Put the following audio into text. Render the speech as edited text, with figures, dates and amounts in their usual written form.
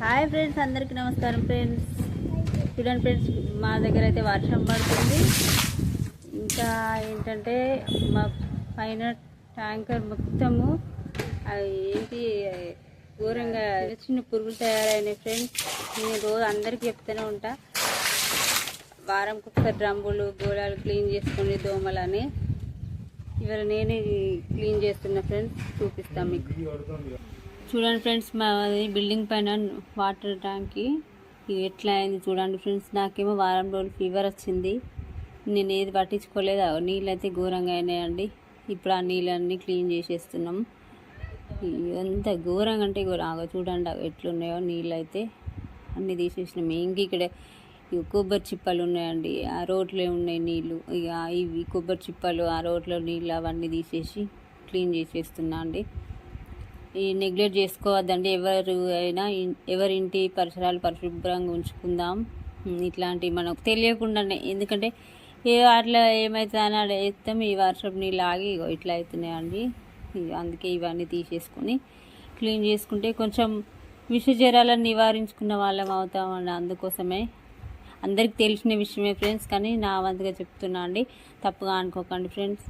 Hi friends, అందరికీ నమస్కారం friends. చూడండి ఫ్రెండ్స్, మా దగ్గర అయితే వర్షం పడుతుంది. ఇంకా ఏంటంటే మా పైన ట్యాంకర్ మొత్తము అవి ఏంటి ఘోరంగా చిన్న పురుగులు తయారైనాయి ఫ్రెండ్స్. నేను రోజు అందరికీ చెప్తూనే ఉంటా, వారంకి ఒకసారి డ్రమ్ములు గోళాలు క్లీన్ చేసుకోండి దోమలని. ఇవాళ నేనే క్లీన్ చేస్తున్నా ఫ్రెండ్స్, చూపిస్తాను మీకు. చూడండి ఫ్రెండ్స్, మా బిల్డింగ్ పైన వాటర్ ట్యాంక్కి ఎట్లా అయింది చూడండి ఫ్రెండ్స్. నాకేమో వారం రోజులు ఫీవర్ వచ్చింది, నేను ఏది పట్టించుకోలేదు. నీళ్ళు అయితే ఘోరంగా అయినాయండి. ఇప్పుడు ఆ నీళ్ళన్నీ క్లీన్ చేసేస్తున్నాం. ఎంత ఘోరంగా అంటే ఘోరంగా చూడండి ఎట్లున్నాయో నీళ్ళు అయితే అన్నీ తీసేసినాం. ఇంక ఇక్కడ కొబ్బరి చిప్పలు ఉన్నాయండి, ఆ రోడ్లో ఉన్నాయి నీళ్ళు. ఇక ఇవి కొబ్బరి చిప్పలు, ఆ రోడ్లో నీళ్ళు అవన్నీ తీసేసి క్లీన్ చేసేస్తున్నా అండి. ఈ నెగ్లెక్ట్ చేసుకోవద్దండి. ఎవరింటి పరిసరాలు పరిశుభ్రంగా ఉంచుకుందాం. ఇట్లాంటివి మనకు తెలియకుండానే, ఎందుకంటే అట్లా ఏమవుతుందని అలా వేస్తాం. ఈ వర్షం నీళ్ళు ఆగి ఇట్లా అవుతున్నాయండి. అందుకే ఇవన్నీ తీసేసుకొని క్లీన్ చేసుకుంటే కొంచెం విషజ్వరాలను నివారించుకున్న వాళ్ళం అవుతామండి. అందుకోసమే అందరికి తెలిసిన విషయమే ఫ్రెండ్స్, కానీ నా వంతుగా చెప్తున్నా అండి, తప్పుగా అనుకోకండి ఫ్రెండ్స్.